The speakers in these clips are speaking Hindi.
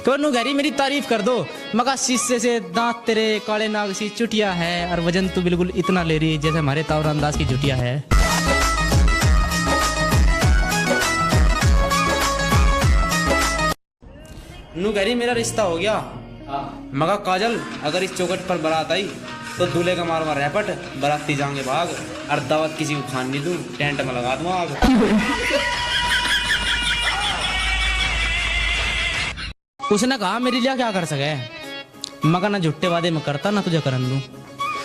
कि नू घरी मेरी तारीफ कर दो। मगा शीशे से दांत तेरे काले नाग सी चुटिया है, और वजन तू बिल्कुल इतना ले रही जैसे हमारे तावरान दास की चुटिया है। नू घरी मेरा रिश्ता हो गया। मगा काजल अगर इस चौकट पर बारात आई तो दूल्हे का मार रैपट, बाराती जाएंगे भाग, और दावत किसी को खान नहीं दूं, टेंट में लगा दूं आग। उसने कहा मेरे लिए क्या कर सके, मगा ना झुट्टे वादे में करता ना तुझे करन दूं।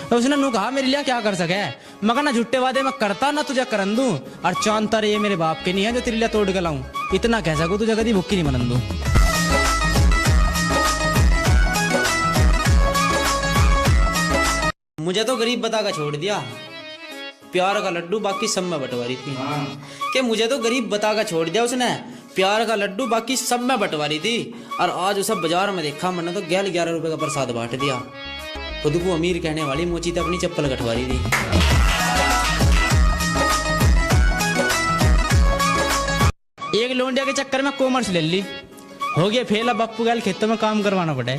तो उसने नू कहा मेरे लिए क्या कर सके, मगा ना झुट्टे वादे में करता ना तुझे करन दूं, और चांद तारे ये मेरे बाप के नहीं है जो तेरे लिए तोड़ के लाऊं, इतना कह सकूं तुझे कभी भुक्की नहीं मनन दूं। मुझे तो गरीब बता का छोड़ दिया, प्यार का लड्डू बाकी सब में बंटवारी थी। कि मुझे तो गरीब बता का छोड़ दिया उसने, प्यार का लड्डू बाकी सब में बंटवारी थी, और आज उसे बाजार में देखा मैंने तो 11 रुपए का प्रसाद बांट दिया। खुद को अमीर कहने वाली मोची तो अपनी चप्पल कटवारी थी। एक लोंडिया के चक्कर में कॉमर्स ले ली, हो गया फेल, अब बापू गैल खेतों में काम करवाना पड़े।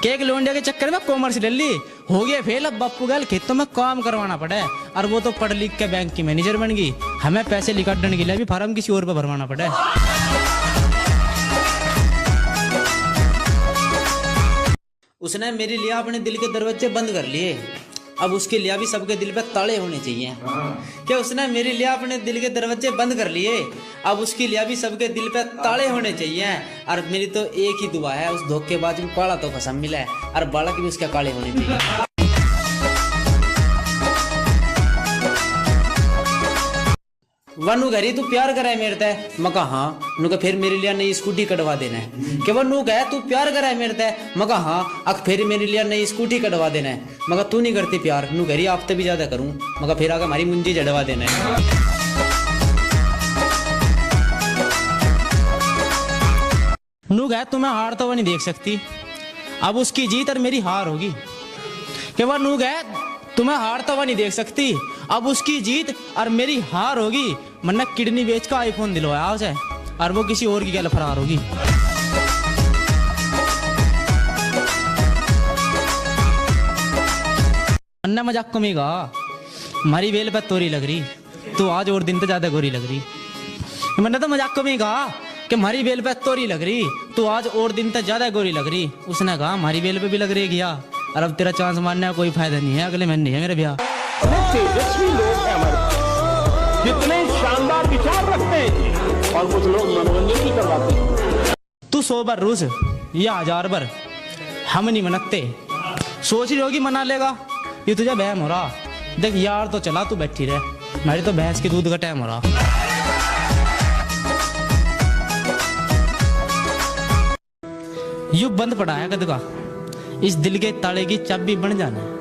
केक लोंडिया के चक्कर में कॉमर्स ले ली, हो गया फेल, अब बापू गैल खेतों में काम करवाना पड़े, और वो तो पढ़ लिख के बैंक की मैनेजर बन गई, हमें पैसे निकालने के लिए भी फार्म किसी और पर भरवाना पड़े। उसने मेरे लिए अपने दिल के दरवाजे बंद कर लिए, अब उसके लिए भी सबके दिल पे ताले होने चाहिए। क्या उसने मेरे लिए अपने दिल के दरवाजे बंद कर लिए, अब उसके लिए भी सबके दिल पे ताले होने चाहिए। और मेरी तो एक ही दुआ है, उस धोखेबाज को काला तो कसम मिला है, और बालक भी उसके काले होने चाहिए। वनु घरी तू प्यार करे मेरे ते, मका हाँ, नु फिर मेरे लिए नई स्कूटी कटवा देना है। कि वनु कहे तू प्यार करे मेरे ते, मका हाँ, अक फिर मेरे लिए नई स्कूटी कटवा देना है। मगर तू नहीं करती प्यार, नु घरी आप तो भी ज्यादा करूं, मगर फिर आगे हमारी मुंजी जड़वा देना है। नु कहे तुम्हें हार तो वो नहीं देख सकती, अब उसकी जीत और मेरी हार होगी। कि वह नु कहे तुम्हें हार तो वह नहीं देख सकती, अब उसकी जीत और मेरी हार होगी। मैंने किडनी बेच का आईफोन दिलवाया उसे, और वो किसी और की गैल फरार होगी। मैंने मजाक को में कहा हमारी बेल पे तोरी लग रही, तू आज और दिन तो ज्यादा गोरी लग रही। मैंने तो मजाक को में कहा कि हमारी बेल पे तोरी लग रही, तू आज और दिन तो ज्यादा गोरी लग रही। उसने कहा हमारी बेल पे भी लग रही गया, और अब तेरा चांस मारने का कोई फायदा नहीं है, अगले महीने है मेरा ब्याह। तेजस्वी लोग हैं हमारे, कितने शानदार विचार रखते हैं, और कुछ लोग मनोरंजन भी करवाते हैं। तू 100 बार रूस या 1000 बार, हम नहीं मनते। सोच रही होगी मना लेगा, ये तुझे बहम हो रहा। देख यार तो चला, तू बैठी रहे, हमारी तो भैंस के दूध का टाइम हो रहा। यू बंद पड़ा है कद का, इस दिल के ताले की चाबी बन जाना है।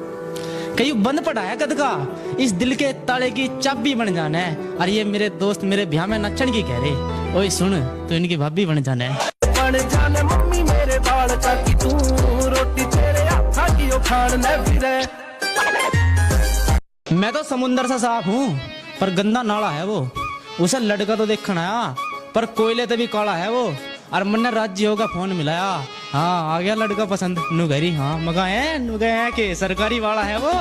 कहीं बंद पड़ा है कद का, इस दिल के ताले की चाबी बन जाना है। और ये मेरे दोस्त मेरे ब्याह में नचन की कह रहे, ओए सुन तो इनकी भाभी बन जाना है। बन जाने मम्मी मेरे बाल चाकी, तू रोटी तेरे हाथा की ओ खान ले फिरे। मैं तो समुंदर सा साफ हूँ, पर गंदा नाला है वो। उसे लड़का तो देखना आया, पर कोयले तो भी काला है वो। और मैंने राज्य होगा फोन मिलाया, हाँ आ गया लड़का पसंद। नु घरी हाँ मगा है, नु गए हैं कि सरकारी वाला है वो।